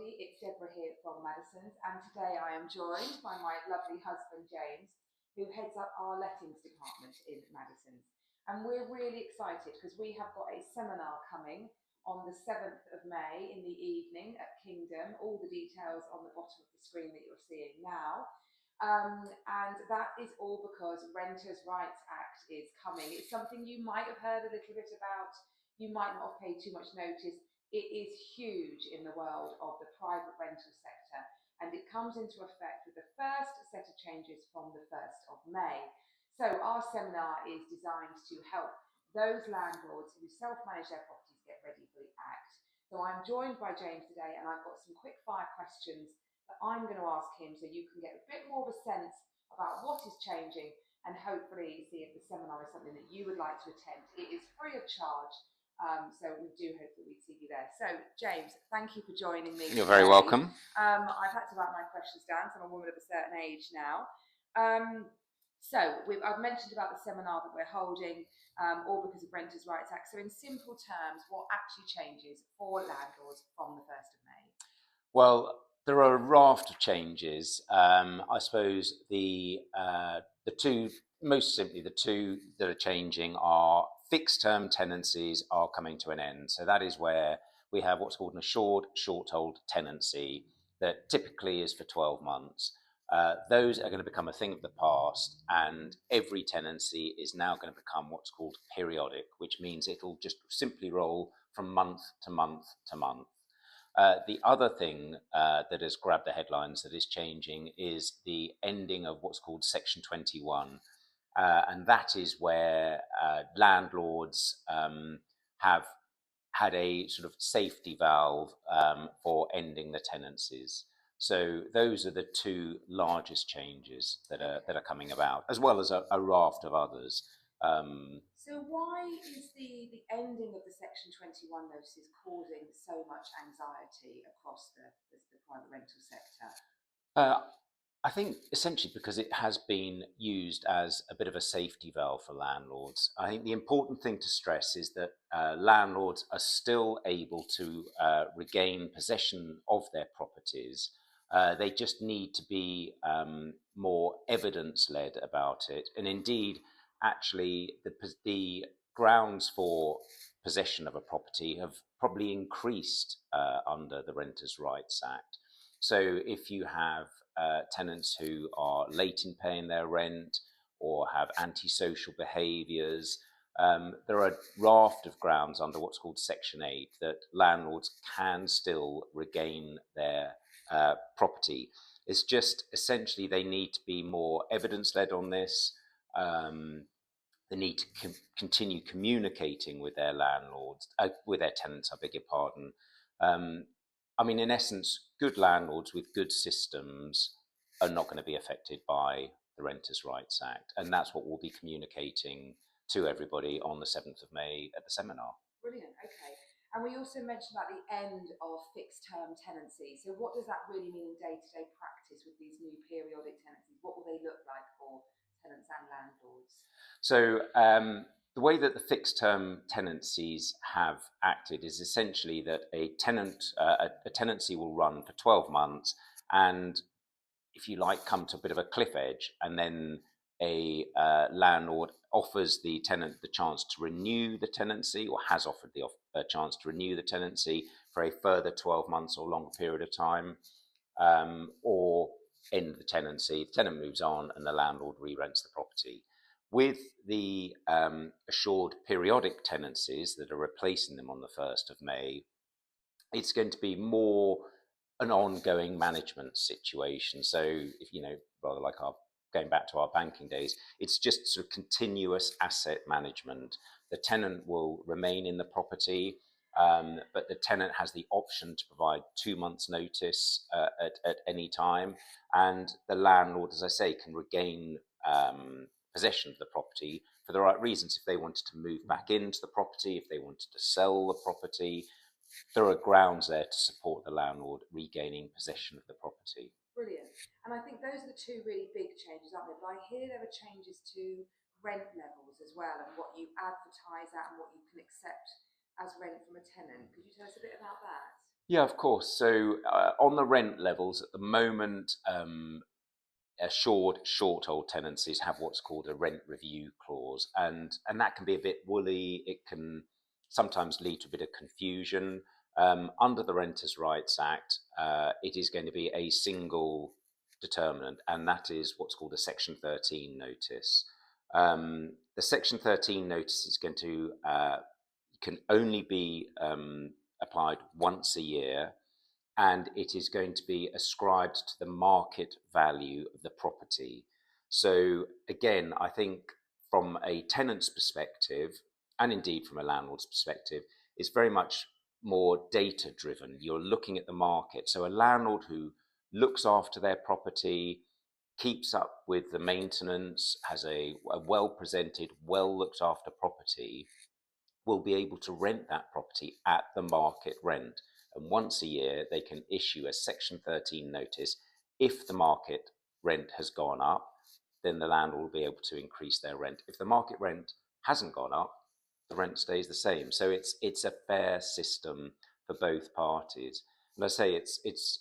everybody, it's Deborah here from Maddisons, and today I am joined by my lovely husband James, who heads up our lettings department in Maddisons. And we're really excited because we have got a seminar coming on the 7th of May in the evening at Kingdom. All the details on the bottom of the screen that you're seeing now. And that is all because Renters' Rights Act is coming. It's something you might have heard a little bit about, you might not have paid too much notice. It is huge in the world of the private rental sector, and it comes into effect with the first set of changes from the 1st of May. So our seminar is designed to help those landlords who self-manage their properties get ready for the Act. So I'm joined by James today, and I've got some quick fire questions that I'm going to ask him so you can get a bit more of a sense about what is changing, and hopefully see if the seminar is something that you would like to attend. It is free of charge. So we do hope that we'd see you there. So, James, thank you for joining me. You're very welcome. I've had to write my questions down, so I'm a woman of a certain age now. I've mentioned about the seminar that we're holding, all because of Renters' Rights Act. So in simple terms, what actually changes for landlords from the 1st of May? Well, there are a raft of changes. I suppose the two that are changing are fixed term tenancies are coming to an end. So that is where we have what's called an assured short hold tenancy that typically is for 12 months. Those are going to become a thing of the past, and every tenancy is now going to become what's called periodic, which means it'll just simply roll from month to month to month. The other thing that has grabbed the headlines that is changing is the ending of what's called Section 21. And that is where landlords have had a sort of safety valve for ending the tenancies. So those are the two largest changes that are coming about, as well as a raft of others. So why is the ending of the Section 21 notices causing so much anxiety across the private rental sector? I think essentially because it has been used as a bit of a safety valve for landlords. I think the important thing to stress is that landlords are still able to regain possession of their properties. They just need to be more evidence-led about it. And indeed, actually, the grounds for possession of a property have probably increased under the Renters' Rights Act. So if you have tenants who are late in paying their rent or have antisocial behaviours, there are a raft of grounds under what's called Section 8 that landlords can still regain their property. It's just essentially they need to be more evidence-led on this. They need to continue communicating with their landlords, with their tenants, I beg your pardon. I mean, in essence, good landlords with good systems are not going to be affected by the Renters' Rights Act. And that's what we'll be communicating to everybody on the 7th of May at the seminar. Brilliant, okay. And we also mentioned about the end of fixed term tenancy. So what does that really mean in day-to-day practice with these new periodic tenancies? What will they look like for tenants and landlords? So the way that the fixed term tenancies have acted is essentially that a tenancy will run for 12 months and, if you like, come to a bit of a cliff edge, and then a landlord offers the tenant the chance to renew the tenancy, or has offered the chance to renew the tenancy for a further 12 months or longer period of time, or end the tenancy. The tenant moves on and the landlord re-rents the property. With the assured periodic tenancies that are replacing them on the 1st of May, it's going to be more an ongoing management situation. So, if rather like going back to our banking days, it's just sort of continuous asset management. The tenant will remain in the property, but the tenant has the option to provide 2 months' notice at any time, and the landlord, as I say, can regain possession of the property for the right reasons. If they wanted to move back into the property, if they wanted to sell the property, there are grounds there to support the landlord regaining possession of the property. Brilliant. And I think those are the two really big changes, aren't they? But I hear there are changes to rent levels as well, and what you advertise at and what you can accept as rent from a tenant. Could you tell us a bit about that? Yeah, of course. So on the rent levels at the moment, short-hold tenancies have what's called a rent review clause, and that can be a bit woolly. It can sometimes lead to a bit of confusion. Under the Renters' Rights Act, it is going to be a single determinant, and that is what's called a Section 13 notice. The Section 13 notice is going to can only be applied once a year, and it is going to be ascribed to the market value of the property. So again, I think from a tenant's perspective, and indeed from a landlord's perspective, it's very much more data driven. You're looking at the market. So a landlord who looks after their property, keeps up with the maintenance, has a well presented, well looked after property, will be able to rent that property at the market rent. And once a year, they can issue a Section 13 notice. If the market rent has gone up, then the landlord will be able to increase their rent. If the market rent hasn't gone up, the rent stays the same. So it's a fair system for both parties. And I say it's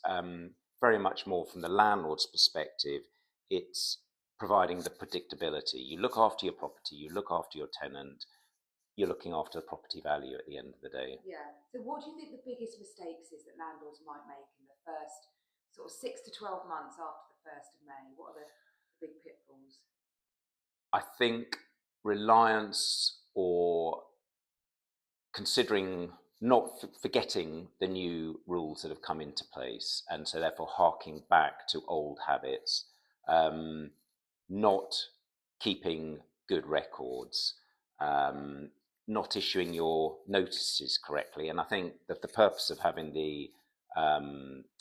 very much more from the landlord's perspective. It's providing the predictability. You look after your property, you look after your tenant, you're looking after the property value at the end of the day. Yeah. So what do you think the biggest mistakes is that landlords might make in the first sort of 6 to 12 months after the 1st of May? What are the big pitfalls? I think reliance or considering not forgetting the new rules that have come into place, and so therefore harking back to old habits, not keeping good records, um, not issuing your notices correctly. And I think that the purpose of having the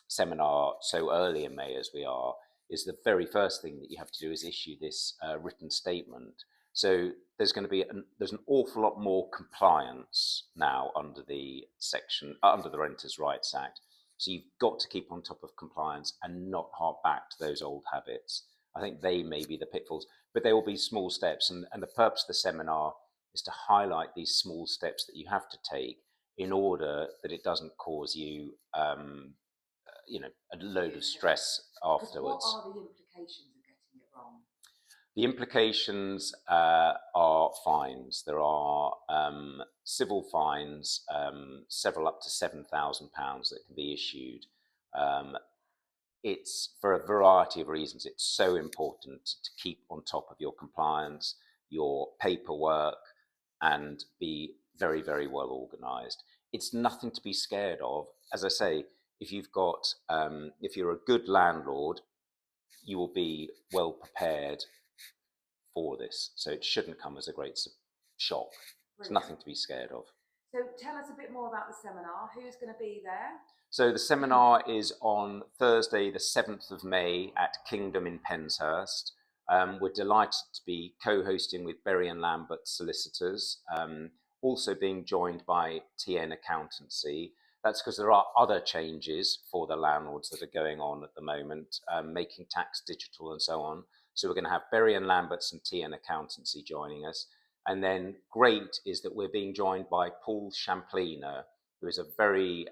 seminar so early in May as we are is the very first thing that you have to do is issue this written statement. So there's going to be there's an awful lot more compliance now under the under the Renters' Rights Act. So you've got to keep on top of compliance and not hark back to those old habits. I think they may be the pitfalls, but there will be small steps, and the purpose of the seminar is to highlight these small steps that you have to take in order that it doesn't cause you, a load of stress afterwards. What are the implications of getting it wrong? The implications are fines. There are civil fines, several up to £7,000 that can be issued. It's for a variety of reasons. It's so important to keep on top of your compliance, your paperwork, and be very, very well organised. It's nothing to be scared of. As I say, if if you're a good landlord, you will be well prepared for this. So it shouldn't come as a great shock. It's nothing to be scared of. So tell us a bit more about the seminar. Who's going to be there? So the seminar is on Thursday, the 7th of May at Kingdom in Penshurst. We're delighted to be co-hosting with Berry and Lambert Solicitors, also being joined by TN Accountancy. That's because there are other changes for the landlords that are going on at the moment, making tax digital and so on. So we're going to have Berry and Lamberts and TN Accountancy joining us. And then great is that we're being joined by Paul Champliner, who is a very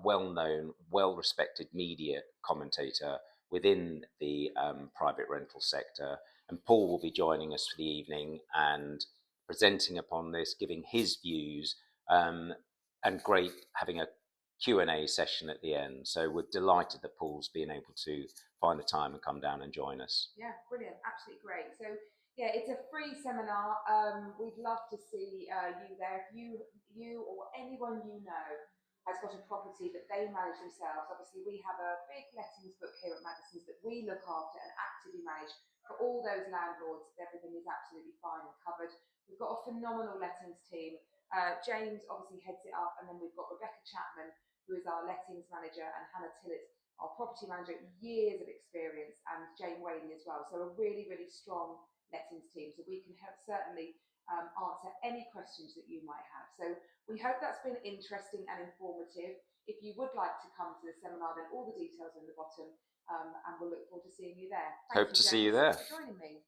well-known, well-respected media commentator within the private rental sector. And Paul will be joining us for the evening and presenting upon this, giving his views, and great having a Q&A session at the end. So we're delighted that Paul's been able to find the time and come down and join us. Yeah, brilliant. Absolutely great. So yeah, it's a free seminar. We'd love to see you there. If you or anyone you know has got a property that they manage themselves, obviously we have a big lettings book here at Maddisons that we look after and actively manage for all those landlords. Everything is absolutely fine and covered. We've got a phenomenal lettings team. James obviously heads it up, and then we've got Rebecca Chapman, who is our lettings manager, and Hannah Tillett, our property manager, years of experience, and Jane Whaley as well. So a really, really strong lettings team. So we can certainly answer any questions that you might have. So we hope that's been interesting and informative. If you would like to come to the seminar, then all the details are in the bottom, and we'll look forward to seeing you there. Hope to see you there. Thanks for joining me.